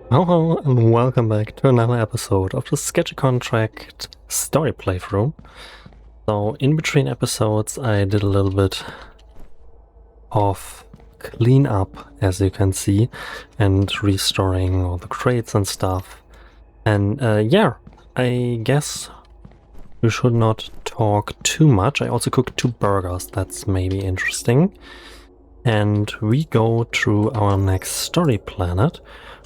Hello and welcome back to another episode of the Sketchy Contract story playthrough. So in between episodes I did a little bit of cleanup, as you can see, and restoring all the crates and stuff. And yeah, I guess we should not talk too much. I also cooked 2 burgers, that's maybe interesting. And we go through our next story planet,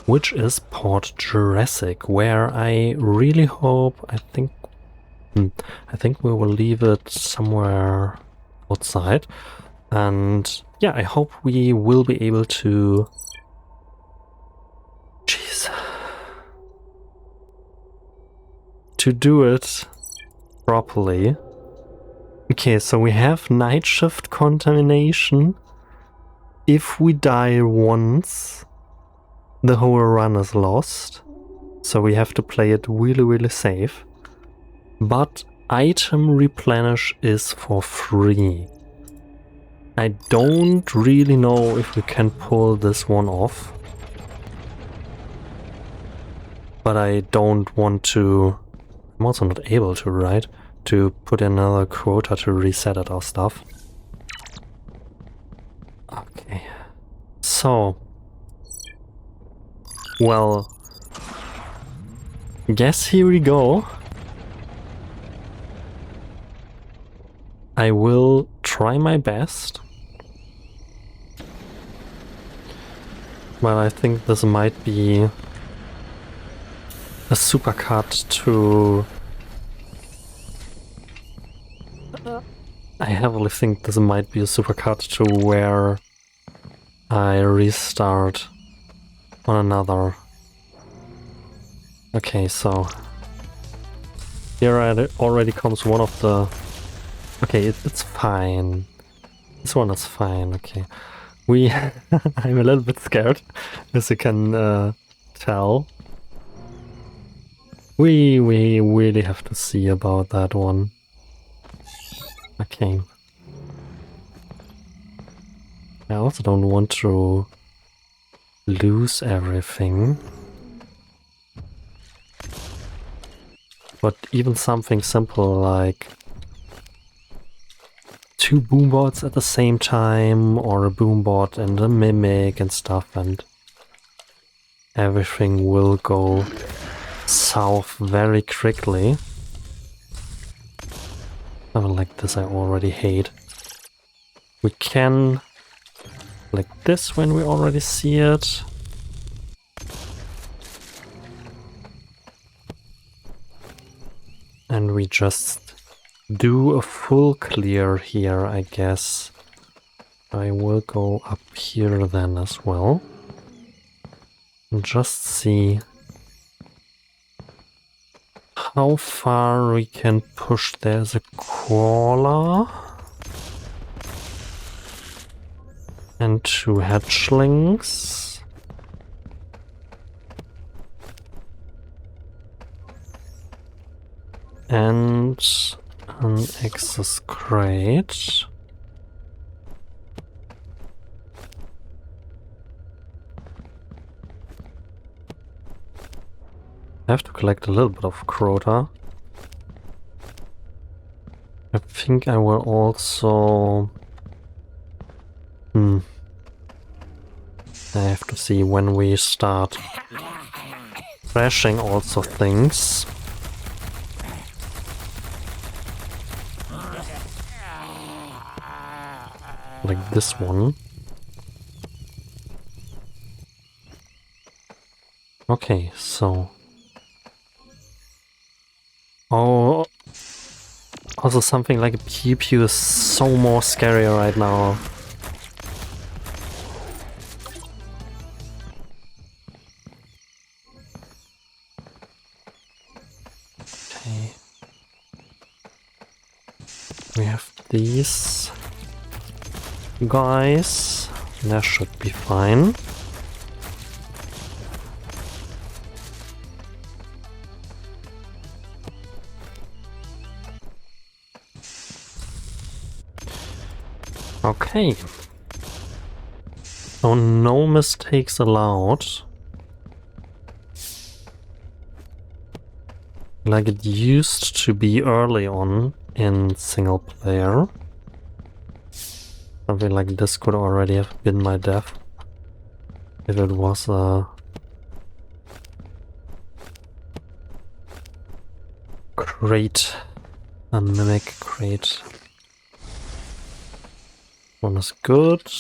which is Port Jurassic, where I really hope, I think we will leave it somewhere outside. And yeah, I hope we will be able to... Jeez. To do it properly. Okay, so we have night shift contamination. If we die once, the whole run is lost. So we have to play it really safe. But item replenish is for free. I don't really know if we can pull this one off. But I don't want to... I'm also not able to, right? To put in another quota to reset it or stuff. Okay. So... Well... Guess here we go. I will try my best. But I think this might be a supercut to... I heavily think this might be a supercut to where I restart on another. Okay, so here already comes one of the... Okay, it's fine. This one is fine, okay. I'm a little bit scared, as you can tell. We really have to see about that one. Okay. I also don't want to lose everything. But even something simple like 2 boombots at the same time, or a boombot and a mimic and stuff, and everything will go south very quickly. Something like this I already hate. We can like this when we already see it. And we just do a full clear here, I guess. I will go up here then as well. And just see how far we can push. There's a crawler. And 2 hatchlings. And an access crate. I have to collect a little bit of quota. I think I will also... I have to see when we start crashing also things. Like this one. Okay, so... Oh... Also something like a pew pew is so more scary right now. Okay. We have these guys. That should be fine. Okay. So no mistakes allowed. like it used to be early on in single player. Something like this could already have been my death if it was a crate, a mimic crate. One is good.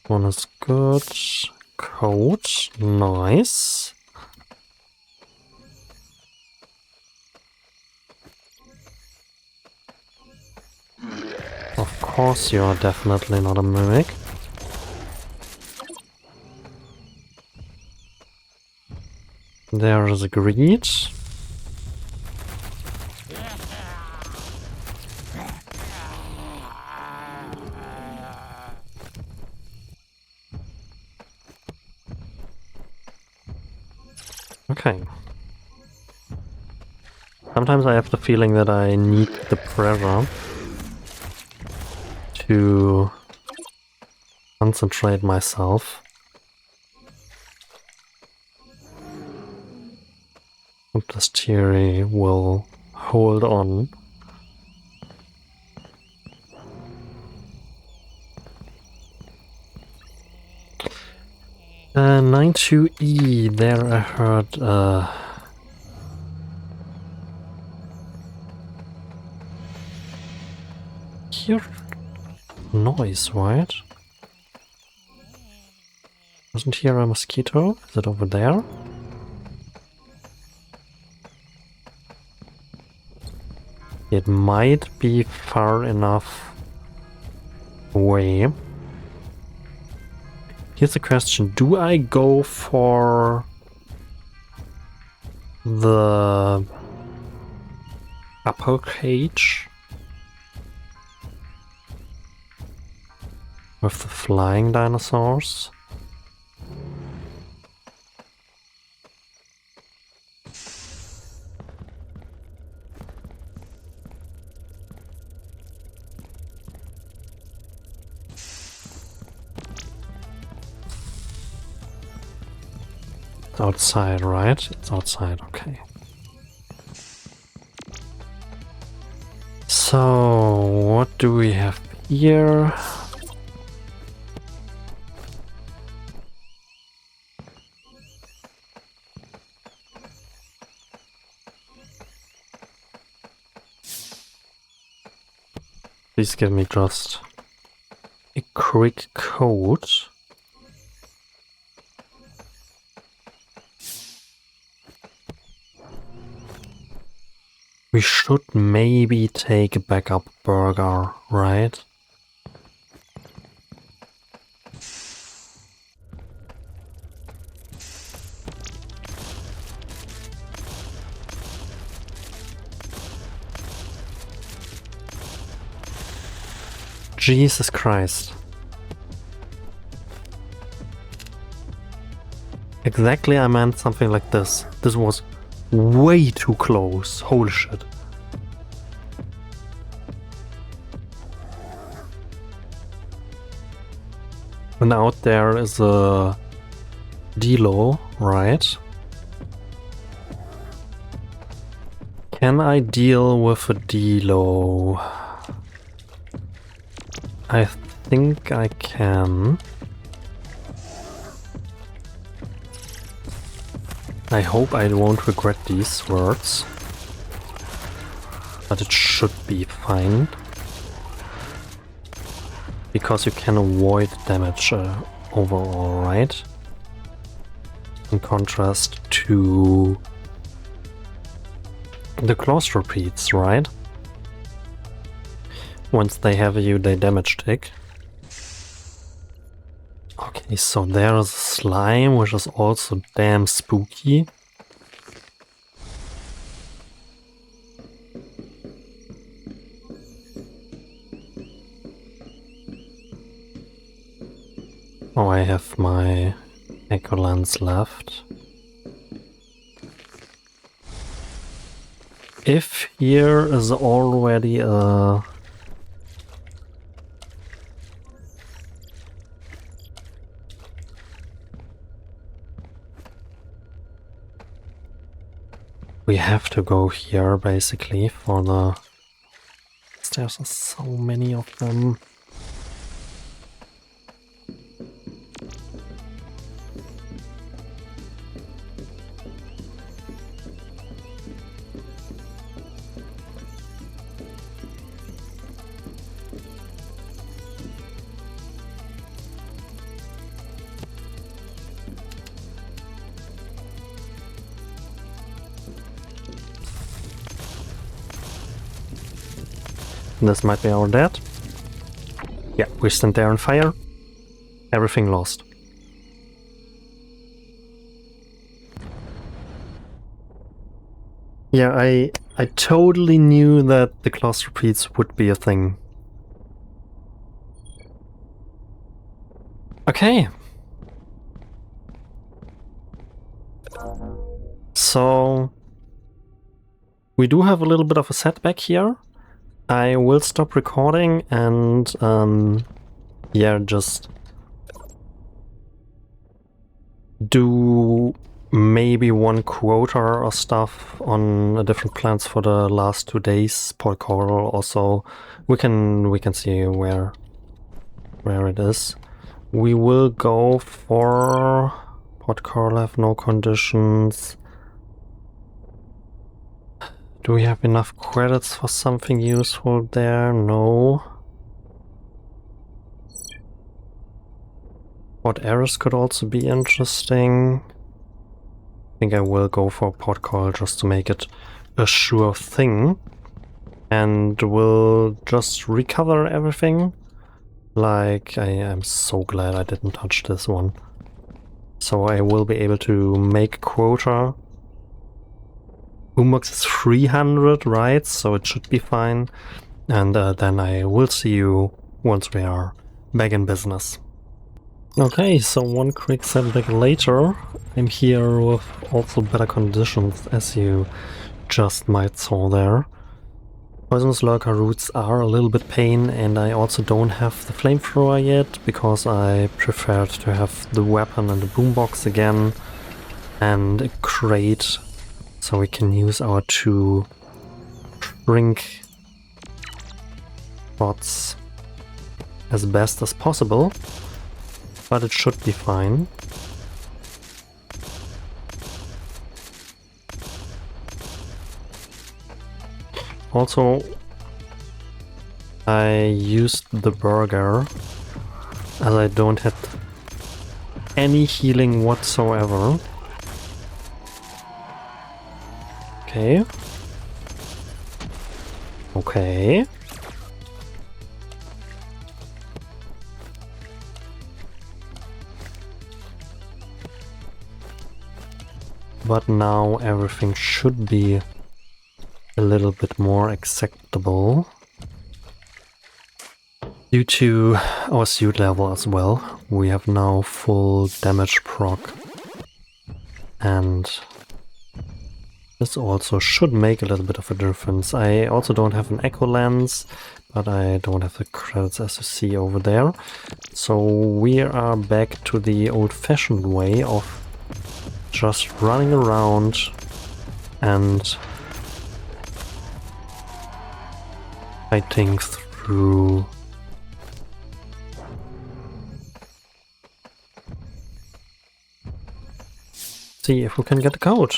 One is good. Coat, nice. Of course you are definitely not a mimic. There is a greed. Okay. Sometimes I have the feeling that I need the pressure to concentrate myself. Hope this theory will hold on. Uh, 92E, there I heard hear noise, right? Wasn't here a mosquito? Is it over there? It might be far enough away. Here's the question, do I go for the upper cage with the flying dinosaurs? It's outside, right? It's outside, okay. So, what do we have here? Please give me just a quick code. We should maybe take a backup burger, right? Jesus Christ. Exactly, I meant something like this. This was way too close. Holy shit. And out there is a Dilo, right? Can I deal with a Dilo? I think I can. I hope I won't regret these words. But it should be fine. Because you can avoid damage overall, right? In contrast to the claustropedes, right? Once they have you, they damage take. Okay, so there's a slime, which is also damn spooky. Oh, I have my echo lens left. If here is already a We have to go here, basically, for the... There's so many of them. This might be our dad. Yeah, we stand there on fire. Everything lost. Yeah, I totally knew that the class repeats would be a thing. Okay. So we do have a little bit of a setback here. I will stop recording and yeah, just do maybe one quota or stuff on different plans for the last 2 days. Port Coral also. We can see where it is. We will go for Port Coral, have no conditions. Do we have enough credits for something useful there? No. Port Eris could also be interesting. I think I will go for Port Coral just to make it a sure thing. And we'll just recover everything. Like, I am so glad I didn't touch this one. So I will be able to make a quota. Boombox is 300, right? So it should be fine. And then I will see you once we are back in business. Okay, so one quick setback later. I'm here with also better conditions, as you just might saw there. Poisonous lurker roots are a little bit pain, and I also don't have the flamethrower yet, because I preferred to have the weapon and the boombox again, and a crate, so we can use our 2 shrink pots as best as possible, but it should be fine. Also, I used the burger as I don't have any healing whatsoever. Okay. Okay. But now everything should be a little bit more acceptable. Due to our suit level as well, we have now full damage proc. And this also should make a little bit of a difference. I also don't have an echo lens, but I don't have the credits as you see over there. So we are back to the old-fashioned way of just running around and fighting through see if we can get the code.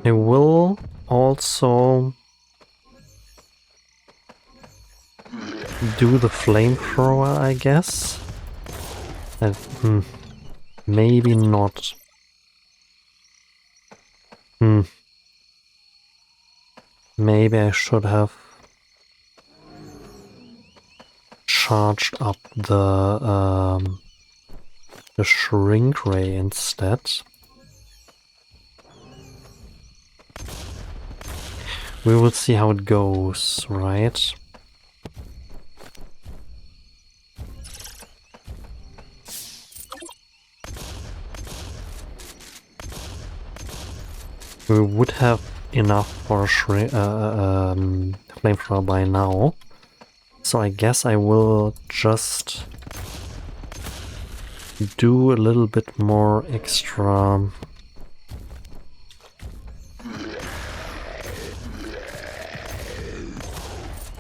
I will also do the flamethrower, I guess. Maybe not. Maybe I should have charged up the shrink ray instead. We will see how it goes, right? We would have enough for a flamethrower by now. So I guess I will just do a little bit more extra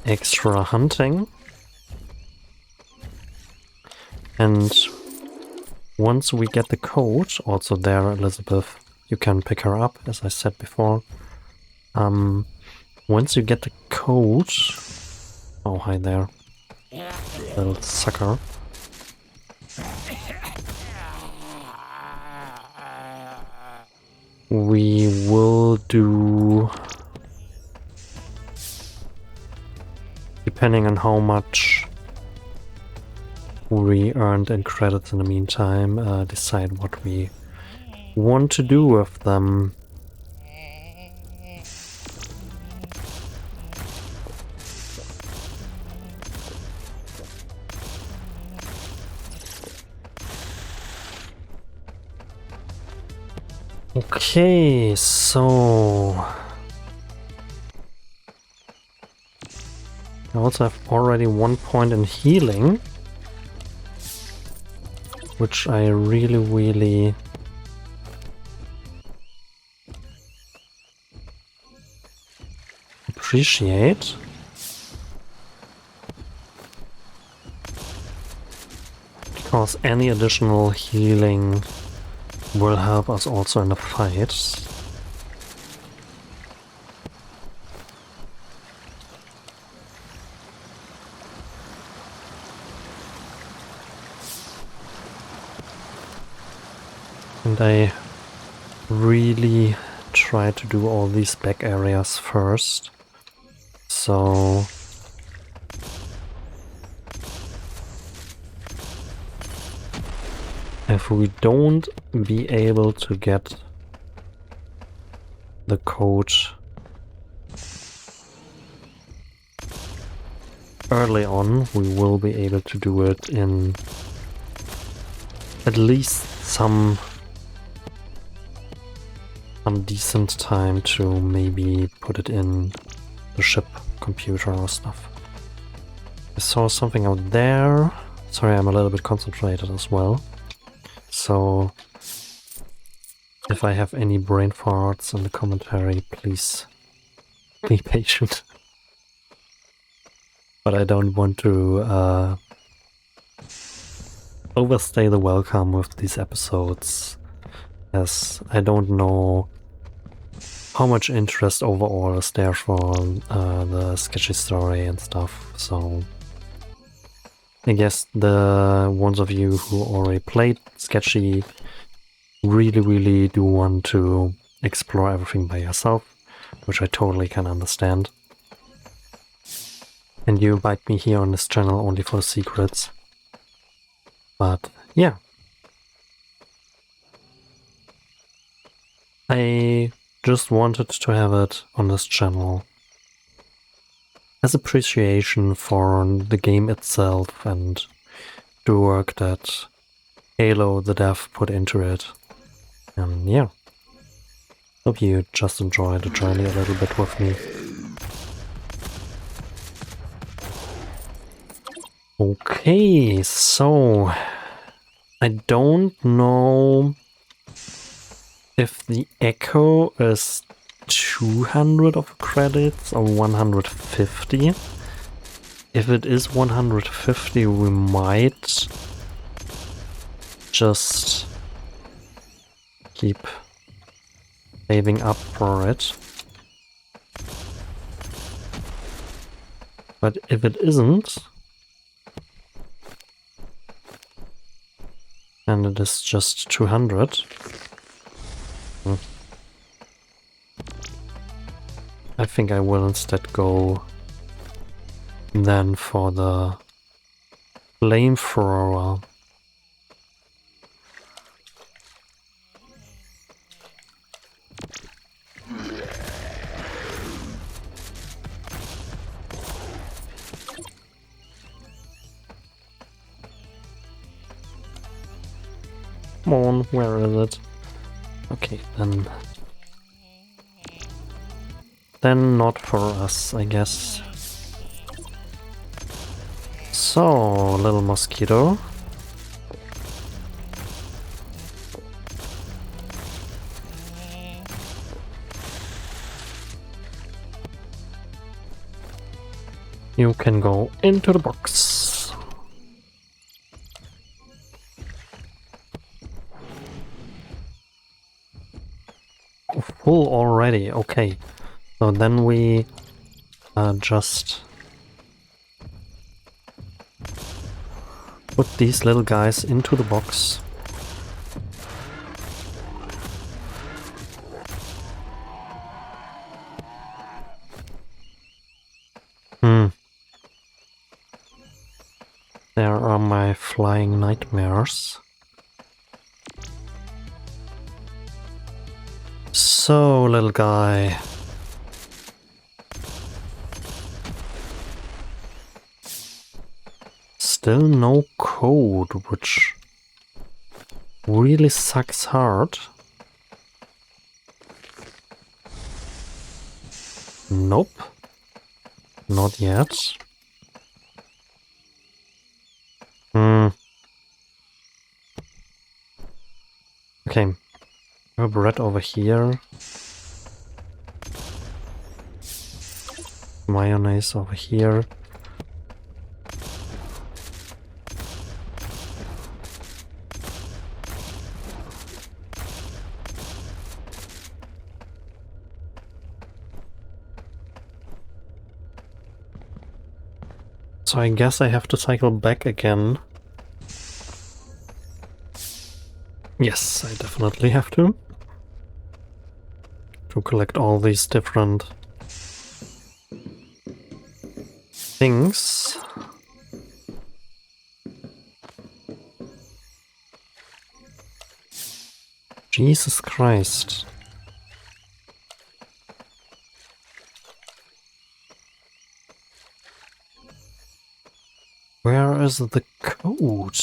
extra hunting. And once we get the code, also there, Elizabeth, you can pick her up, as I said before. Once you get the code... Oh, hi there, little sucker. We will do... Depending on how much we earned in credits in the meantime, decide what we want to do with them. Okay, so I also have already 1 point in healing, which I really appreciate. Because any additional healing will help us also in the fight. And I really try to do all these back areas first. So if we don't be able to get the code early on, we will be able to do it in at least some decent time to maybe put it in the ship computer or stuff. I saw something out there. Sorry, I'm a little bit concentrated as well. So if I have any brain farts in the commentary, please be patient. But I don't want to overstay the welcome with these episodes, as I don't know how much interest overall is there for the Sketchy story and stuff. So I guess the ones of you who already played Sketchy really do want to explore everything by yourself, which I totally can understand. And you invite me here on this channel only for secrets. But yeah. I just wanted to have it on this channel as appreciation for the game itself and the work that Halo the dev put into it. And yeah, hope you just enjoy the journey a little bit with me. Okay, so I don't know if the echo is 200 of credits or 150. If it is 150, we might just keep saving up for it. But if it isn't, and it is just 200, I think I will instead go then for the flamethrower. Come on, where is it? Okay, then not for us, I guess. So, little mosquito. You can go into the box. Full already, okay. So then we just put these little guys into the box. There are my flying nightmares. So, little guy. Still no code, which really sucks hard. Nope. Not yet. Okay. I have bread over here. Mayonnaise over here. So I guess I have to cycle back again. Yes, I definitely have to. To collect all these different things. Jesus Christ. Where is the code?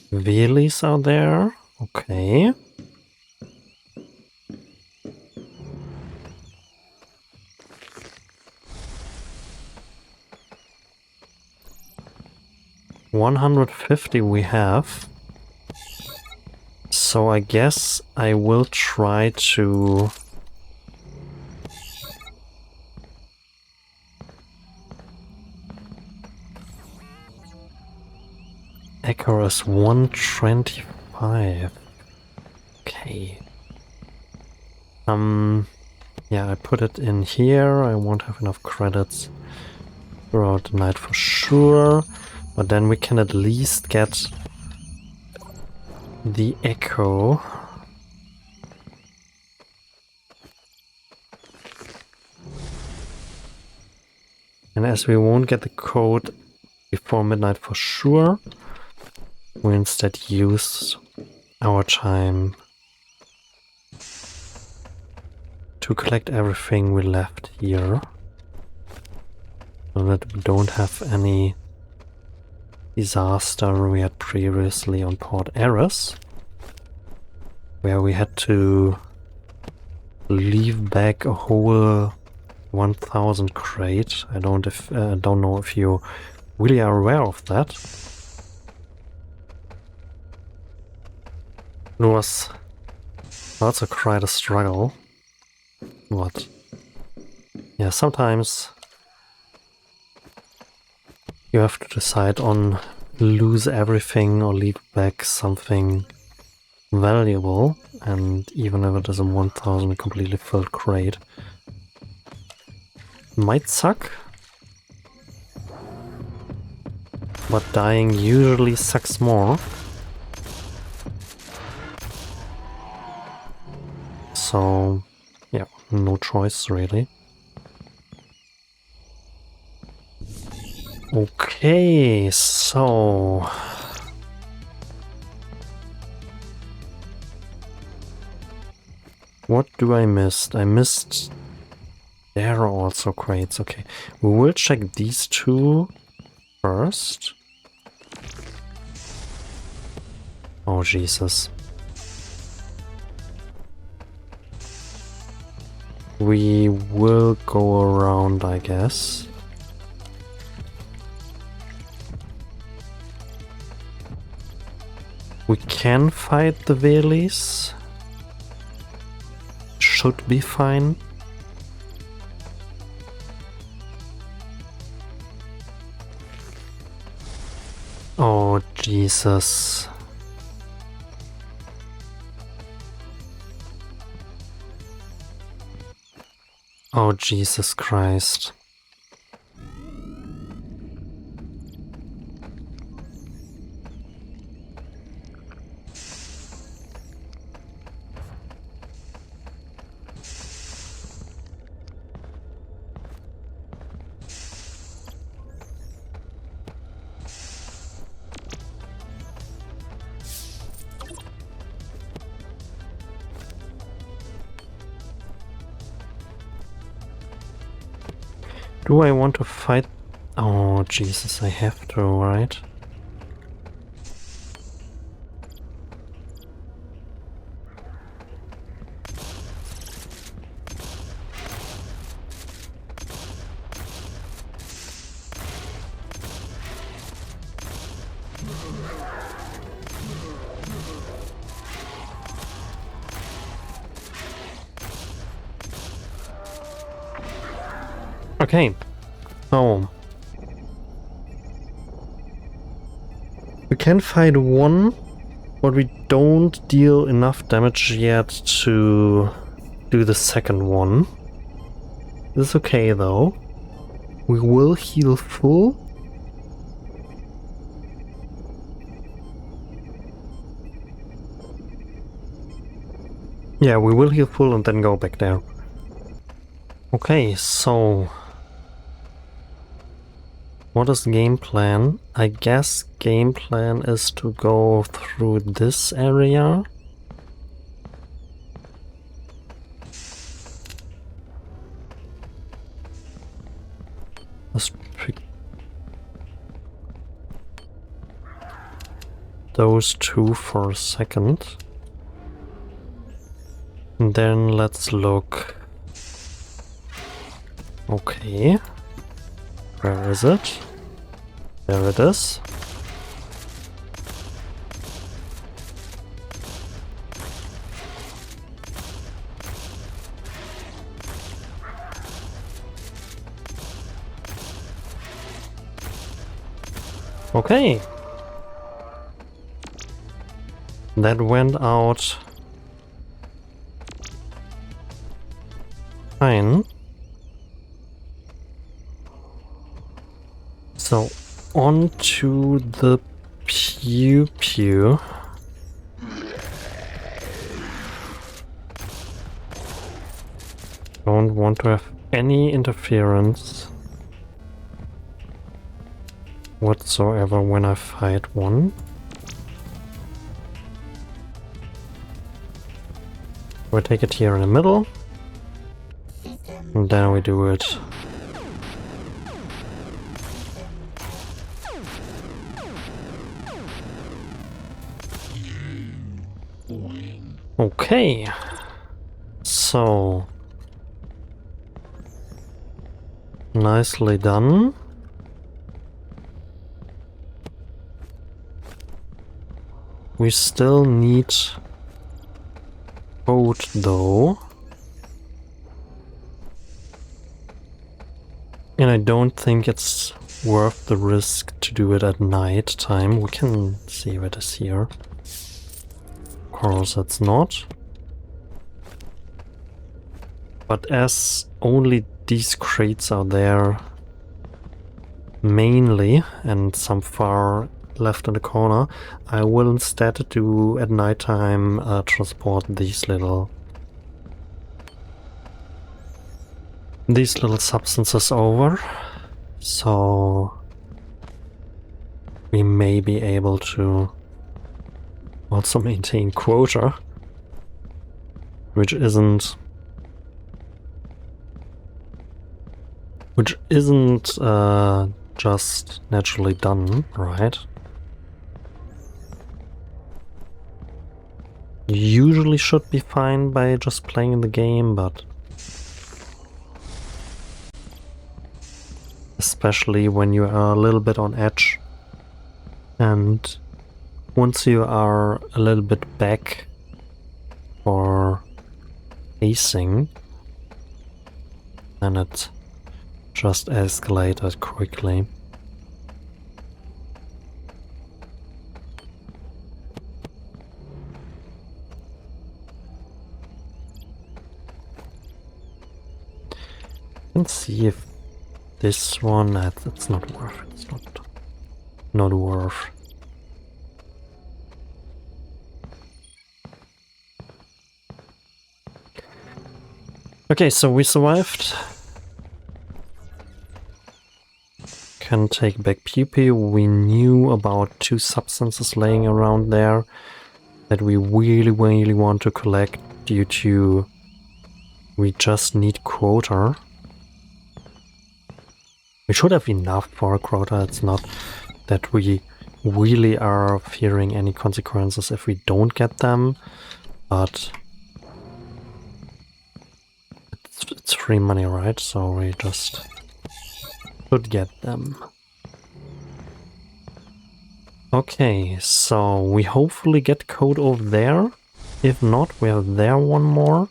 Wheelies are there. Okay. $150 we have. So I guess I will try to Echo is 125. Okay. Yeah, I put it in here. I won't have enough credits throughout the night for sure. But then we can at least get the Echo. And as we won't get the code before midnight for sure, we instead use our time to collect everything we left here, so that we don't have any disaster we had previously on Port Eris, where we had to leave back a whole 1000 crate. I don't know if you really are aware of that. It was also quite a struggle. But yeah, sometimes you have to decide on lose everything or leave back something valuable, and even if it is a 1000 completely filled crate, might suck. But dying usually sucks more. So yeah, no choice really. Okay, so what do I miss? I missed. There are also crates. Okay, we will check these two first. Oh Jesus. We will go around, I guess. We can fight the Wheelies. Should be fine. Oh, Jesus. Oh, Jesus Christ. Do I want to fight? Oh, Jesus, I have to, right? Okay. So we can fight one, but we don't deal enough damage yet to do the second one. This is okay though. We will heal full. Yeah, we will heal full and then go back there. Okay, so what is game plan? I guess game plan is to go through this area. Let's pick those two for a second. And then let's look. Okay. Where is it? There it is. Okay. That went out fine. So on to the pew pew. Don't want to have any interference whatsoever when I fight one. We take it here in the middle, and then we do it. Okay, so nicely done. We still need code though. And I don't think it's worth the risk to do it at night time. We can see if it is here. Of course it's not. But as only these crates are there mainly, and some far left in the corner, I will instead do at nighttime transport these little substances over, so we may be able to also maintain quota, which isn't just naturally done, right? Usually should be fine by just playing the game, but especially when you are a little bit on edge, and once you are a little bit back for pacing, then it just escalated quickly. Let's see if this one, it's not worth it. It's not worth. Okay, so we survived. Can take back Pupae. We knew about 2 substances laying around there that we really want to collect due to we just need quota. We should have enough for a quota. It's not that we really are fearing any consequences if we don't get them, but it's free money, right? So we just should get them. Okay, so we hopefully get code over there. If not, we have there one more.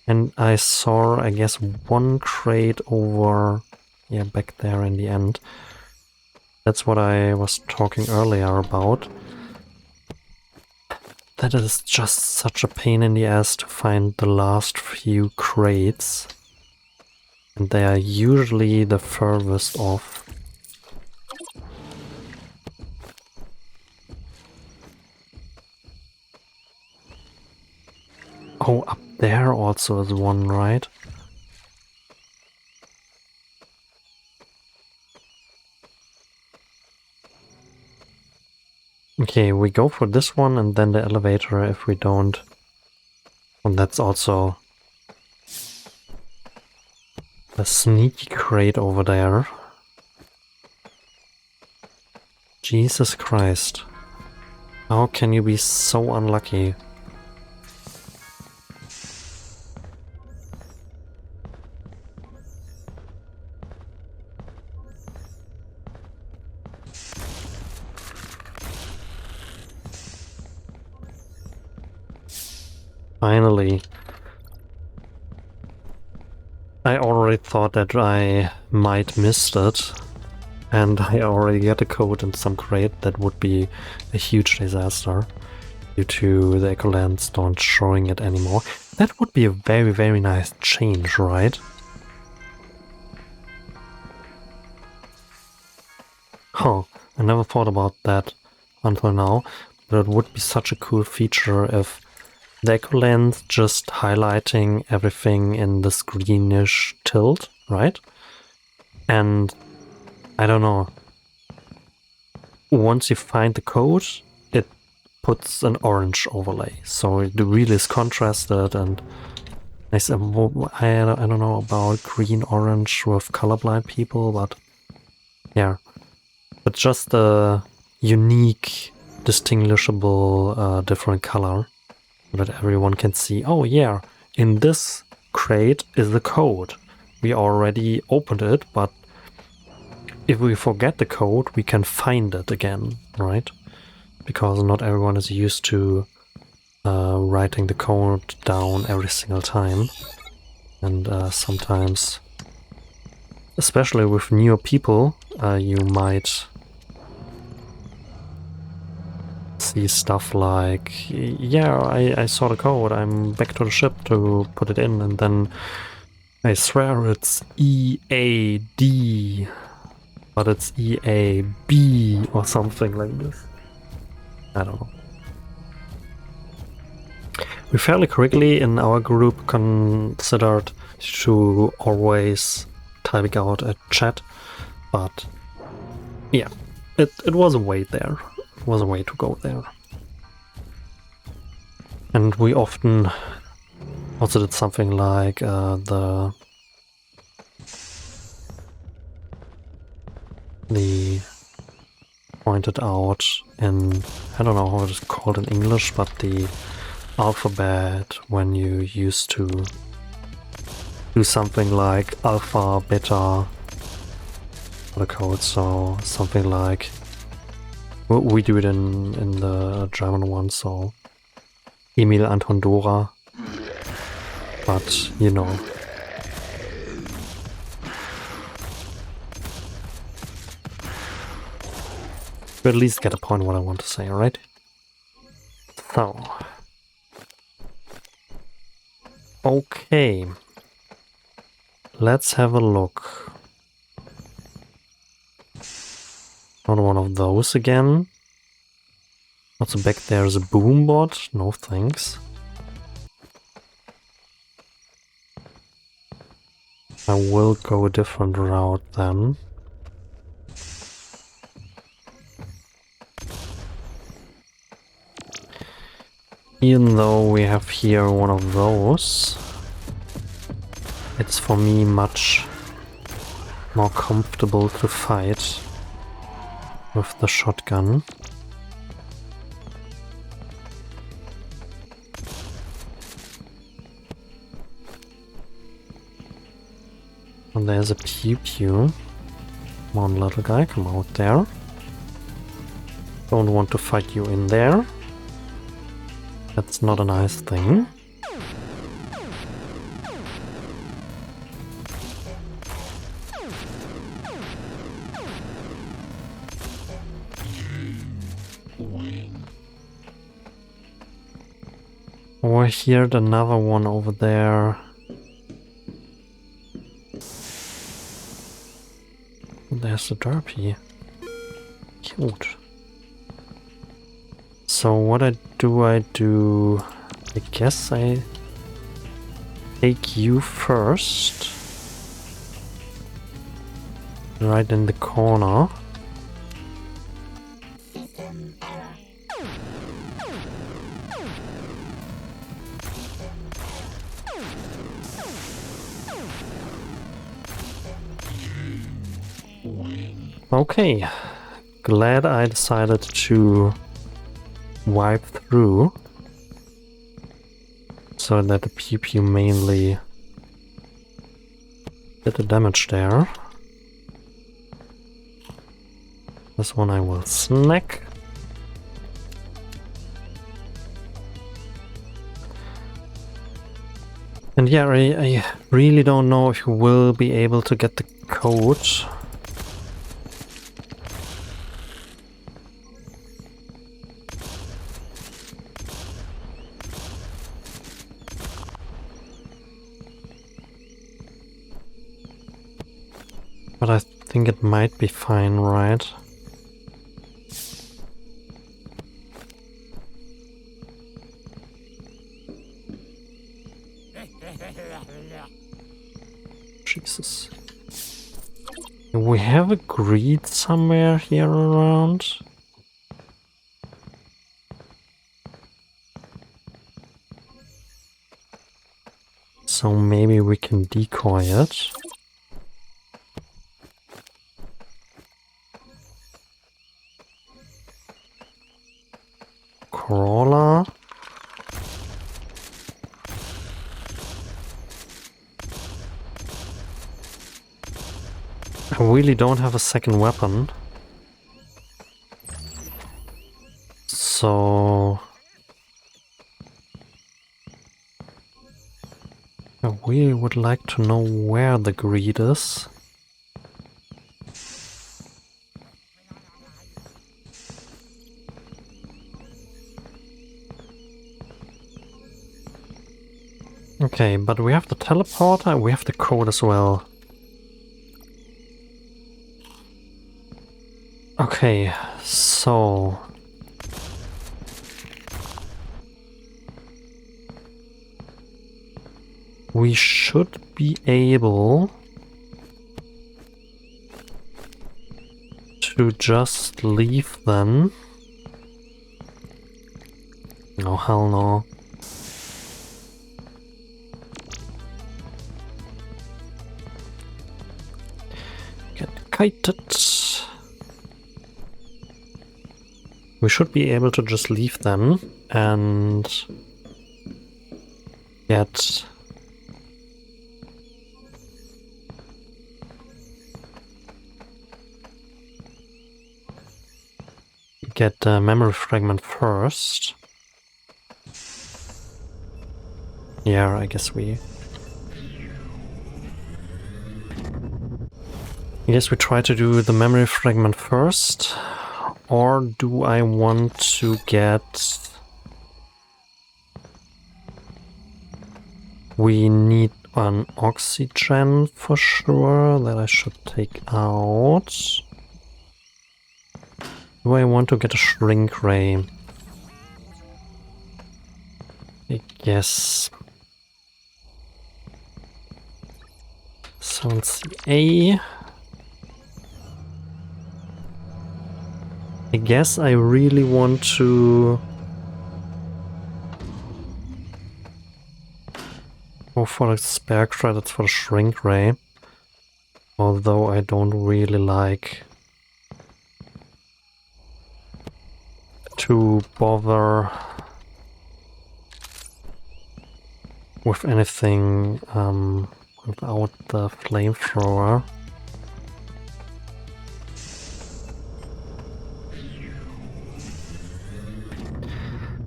And I saw, I guess, 1 crate over, yeah, back there in the end. That's what I was talking earlier about. That is just such a pain in the ass to find the last few crates. And they are usually the furthest off. Oh, up there also is one, right? Okay, we go for this one and then the elevator if we don't. And that's also a sneaky crate over there. Jesus Christ. How can you be so unlucky? Finally. I already thought that I might missed it. And I already get a code in some crate. That would be a huge disaster due to the Ecolands don't showing it anymore. That would be a very nice change, right? Huh, I never thought about that until now, but it would be such a cool feature if the Ecolands just highlighting everything in this greenish tilt, right? And I don't know, once you find the code, it puts an orange overlay, so it really is contrasted and nice. I don't know about green-orange with colorblind people, but yeah. But just a unique, distinguishable, different color, so that everyone can see, oh yeah, in this crate is the code. We already opened it, but if we forget the code, we can find it again, right? Because not everyone is used to writing the code down every single time. And sometimes, especially with newer people, you might see stuff like, yeah, I saw the code, I'm back to the ship to put it in, and then I swear it's EAD, but it's EAB or something like this. I don't know. We fairly quickly in our group considered to always typing out a chat, but yeah, it was a way there. It was a way to go there. And we often also did something like the pointed out in, I don't know how it is called in English, but the alphabet when you used to do something like alpha, beta, the code, so something like, we do it in the German one, so Emil, Anton, Dora, but you know. You at least get a point what I want to say, right? So. Okay. let's have a look. Not one of those again. Also back there is a boom bot. No thanks. I will go a different route then. Even though we have here one of those, it's for me much more comfortable to fight with the shotgun. And there's a pew-pew. Come on, little guy, come out there. Don't want to fight you in there. That's not a nice thing. Or here's another one over there. There's the derpy. Cute. So what I do? I guess I take you first. Right in the corner. Okay, glad I decided to wipe through so that the pew-pew mainly did the damage there. This one I will snack. And yeah, I really don't know if you will be able to get the code. But I think it might be fine, right? Jesus. We have a greed somewhere here around. So maybe we can decoy it. Crawler. I really don't have a second weapon. So I really would like to know where the greed is. Okay, but we have the teleporter and we have the code as well. Okay, so we should be able to just leave then. Oh, hell no. Get kited. We should be able to just leave them and get the memory fragment first. Yeah, I guess we try to do the memory fragment first. Or do I want to get... We need an oxygen for sure that I should take out. Do I want to get a shrink ray? I guess. Sounds A. I guess I really want to go for the spare credits for the shrink ray. Although I don't really like to bother with anything without the flamethrower.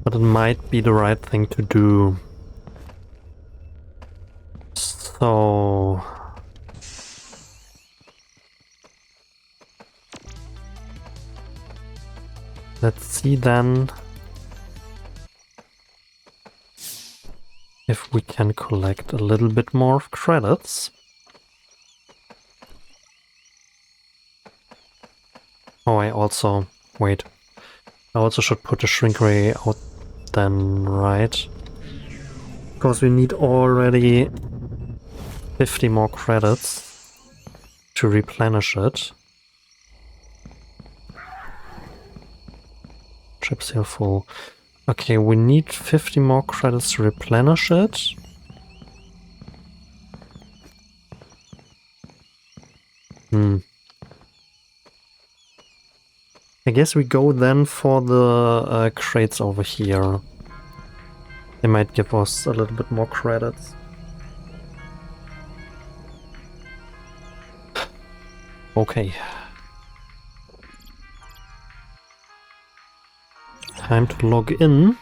But it might be the right thing to do. So let's see then if we can collect a little bit more of credits. Oh, I also should put the shrink ray out then, right? Because we need already 50 more credits to replenish it. Chips here full. Okay, we need 50 more credits to replenish it. I guess we go then for the crates over here. They might give us a little bit more credits. Okay. Time to log in.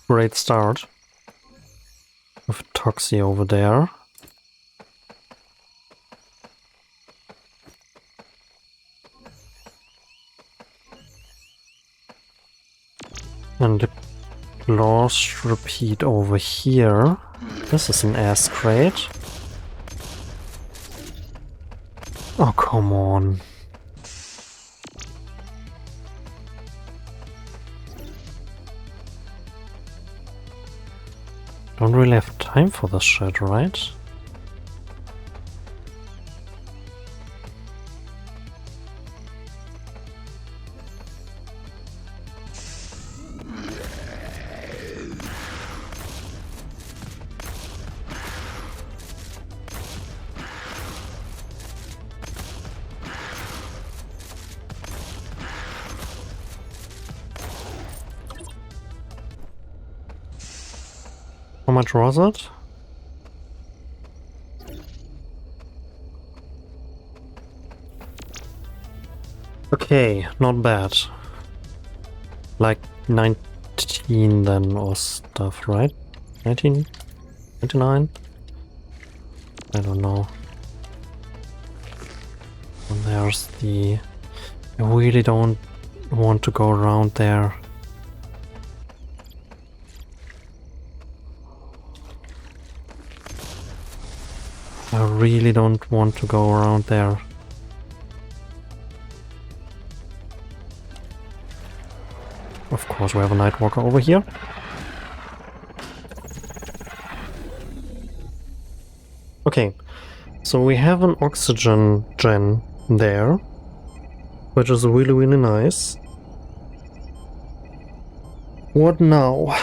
Great start. With Toxie over there. And the claws repeat over here. This is an ass crate. Oh, come on. Don't really have time for this shit, right? How much was it? Okay, not bad. Like 19 then or stuff, right? 19? 29? I don't know. And there's the... I really don't want to go around there. I really don't want to go around there. Of course, we have a Nightwalker over here. Okay, so we have an oxygen gen there, which is really, really nice. What now?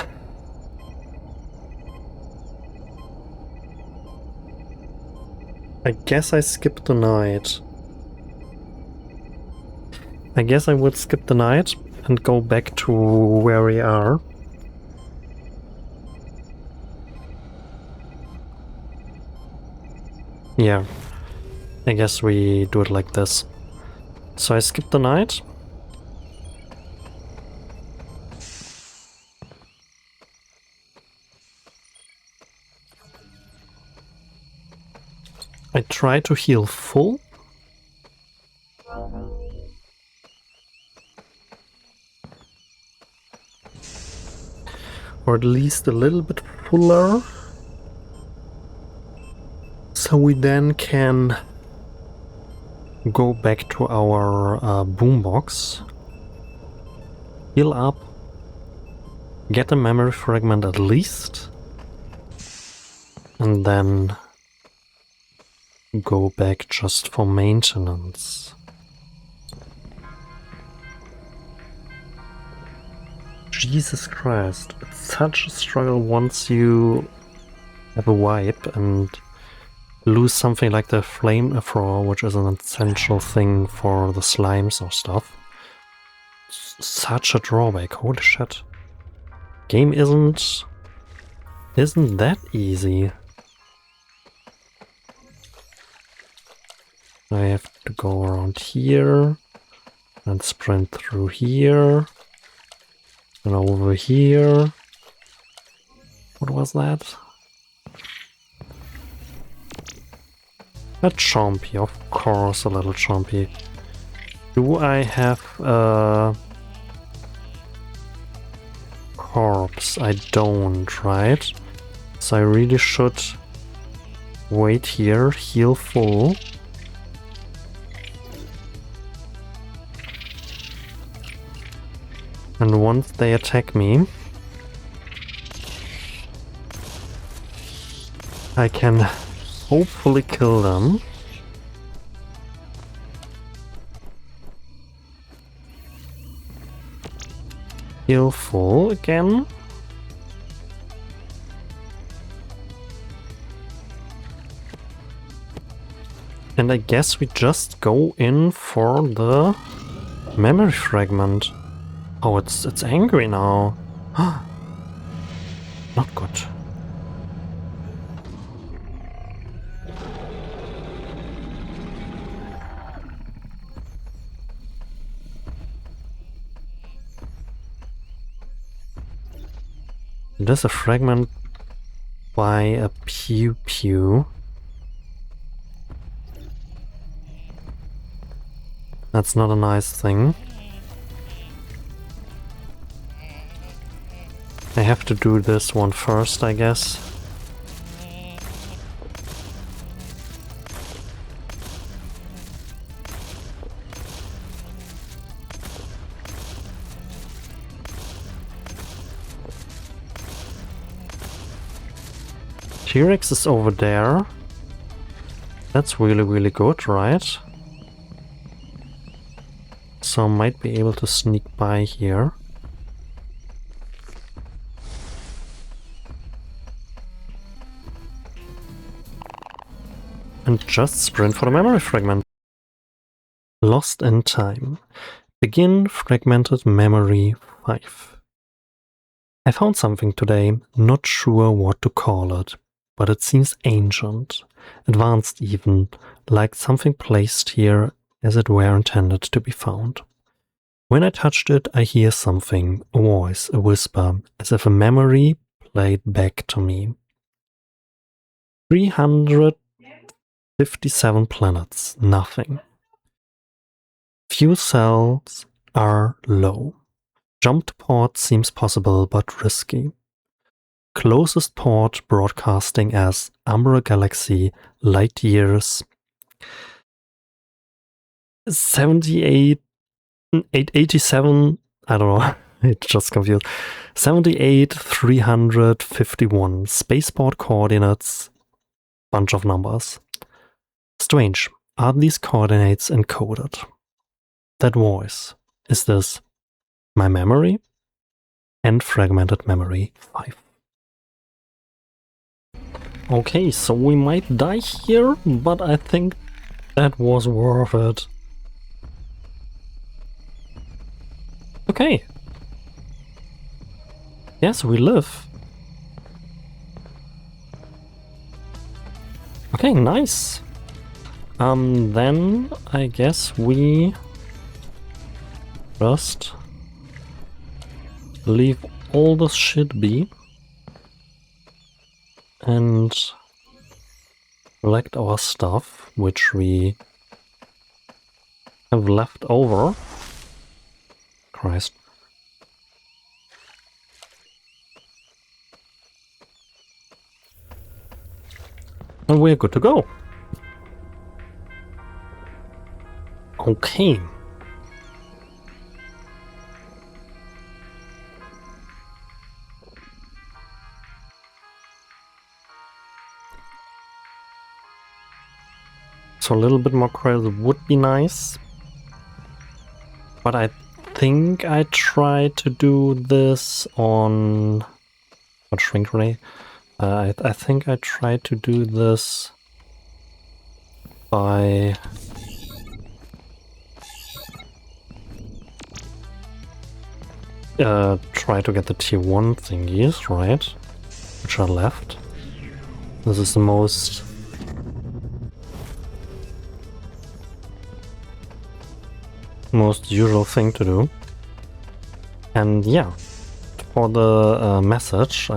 I guess I skipped the night. I guess I would skip the night and go back to where we are. Yeah, I guess we do it like this. So I skip the night. I try to heal full. or at least a little bit fuller, so we then can go back to our boombox, heal up, get a memory fragment at least, and then go back just for maintenance. Jesus Christ, it's such a struggle once you have a wipe and lose something like the flamethrower, which is an essential thing for the slimes or stuff. Such a drawback, holy shit. Game isn't that easy. I have to go around here and sprint through here and over here. What was that? A chompy, of course, a little chompy. Do I have a corpse? I don't, right? So I really should wait here, heal full. And once they attack me, I can hopefully kill them. Heal full again. And I guess we just go in for the memory fragment. Oh, it's angry now. Not good. There's a fragment by a pew pew. That's not a nice thing. I have to do this one first, I guess. T-Rex is over there. That's really, really good, right? So I might be able to sneak by here. And just sprint for the memory fragment. Lost in time. Begin fragmented memory 5. I found something today, not sure what to call it, but it seems ancient, advanced even, like something placed here as it were intended to be found. When I touched it, I hear something, a voice, a whisper, as if a memory played back to me. 357 planets, nothing. Few cells are low. Jump to port seems possible but risky. Closest port broadcasting as Umbra Galaxy, light years 87, I don't know, it's just confused. 78,351 spaceport coordinates, bunch of numbers. Strange, are these coordinates encoded? That voice, is this my memory? And fragmented memory 5. Okay, so we might die here, but I think that was worth it. Okay. Yes, we live. Okay, nice. Then I guess we just leave all this shit be and collect our stuff, which we have left over. Christ. And we're good to go. Okay. So a little bit more credit would be nice. But I think I tried to do this on... Not shrink ray. I think I tried to do this by... try to get the tier 1 thingies, right? Which are left. This is the most usual thing to do. And yeah, for the message,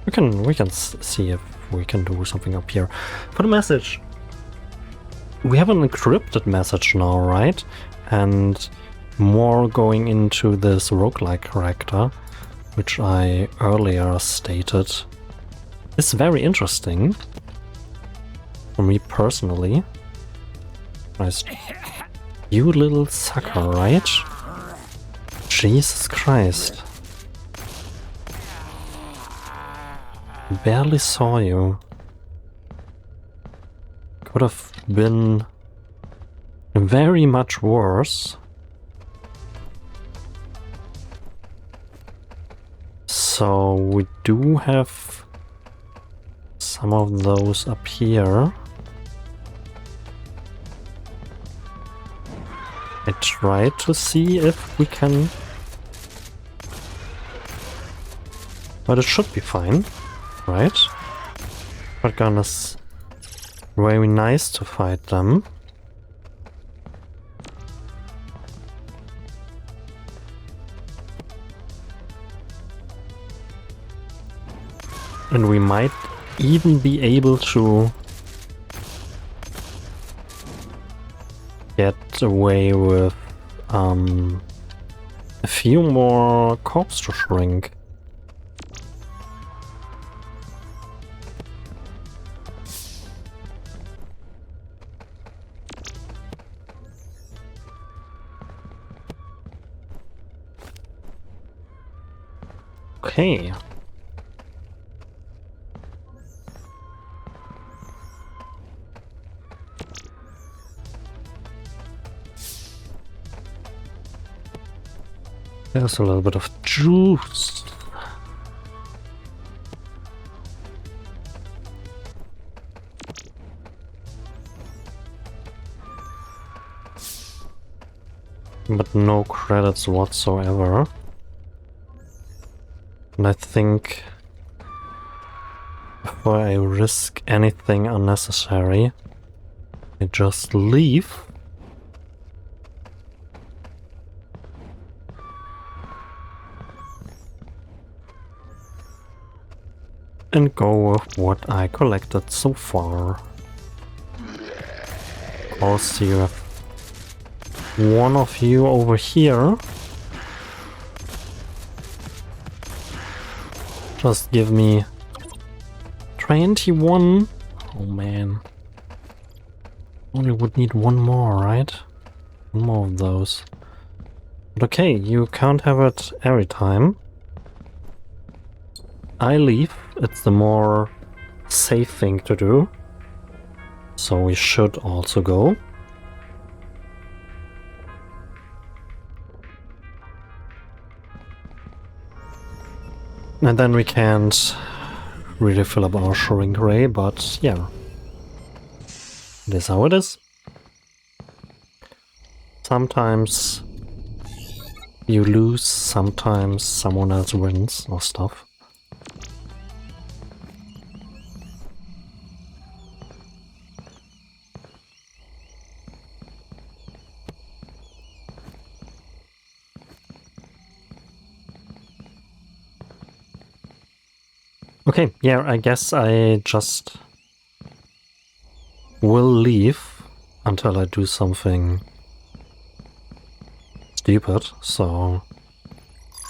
we can see if we can do something up here. For the message, we have an encrypted message now, right? And more going into this roguelike character, which I earlier stated, is very interesting for me personally. Nice. You little sucker, right? Jesus Christ. Barely saw you. Could have been very much worse. So we do have some of those up here. I tried to see if we can... But it should be fine, right? Shotgun is very nice to fight them. And we might even be able to get away with a few more corpse to shrink. Okay. There's a little bit of juice. But no credits whatsoever. And I think before I risk anything unnecessary, I just leave. And go with what I collected so far. Also, you have one of you over here. Just give me 21. Oh man. Only would need one more, right? One more of those. But okay, you can't have it every time. I leave. It's the more safe thing to do. So we should also go. And then we can't really fill up our shrink ray, but yeah. It is how it is. Sometimes you lose, sometimes someone else wins or stuff. Okay, yeah, I guess I just will leave until I do something stupid, so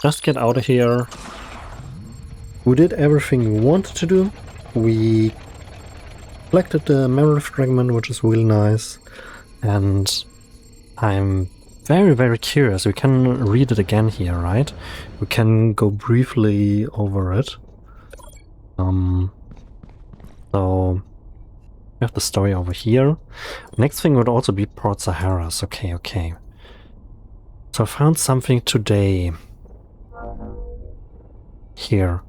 just get out of here. We did everything we wanted to do. We collected the memory fragment, which is really nice, and I'm very, very curious. We can read it again here, right? We can go briefly over it. So we have the story over here. Next thing would also be Port Saharas. Okay, okay. So I found something today. Here.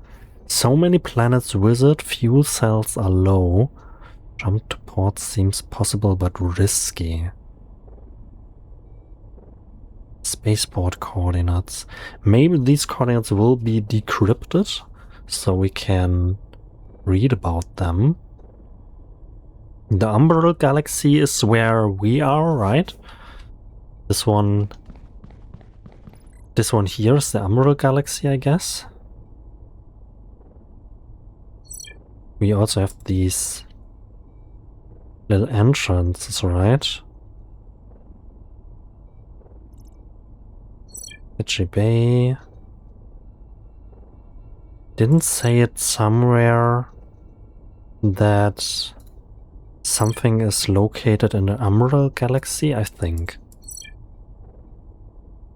So many planets visit, fuel cells are low. Jump to port seems possible but risky. Spaceport coordinates. Maybe these coordinates will be decrypted, so we can read about them. The Umbral Galaxy is where we are, right? This one here is the Umbral Galaxy, I guess. We also have these little entrances, right? Sketchy Bay. Didn't say it somewhere that something is located in the Umbral Galaxy, I think.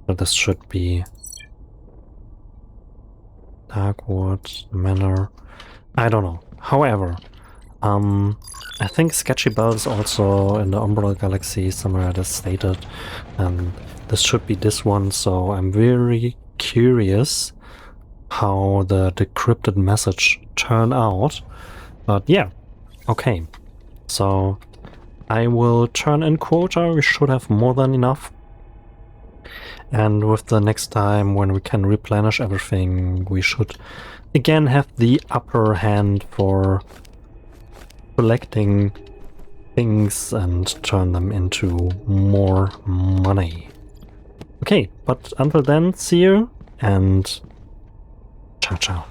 So this should be Darkwood Manor. I don't know. However, I think Sketchy Bell is also in the Umbral Galaxy somewhere that's stated, and this should be this one, so I'm very curious how the decrypted message turned out. But yeah, okay. So I will turn in quota, we should have more than enough. And with the next time when we can replenish everything, we should again have the upper hand for collecting things and turn them into more money. Okay, but until then, see you and ciao ciao.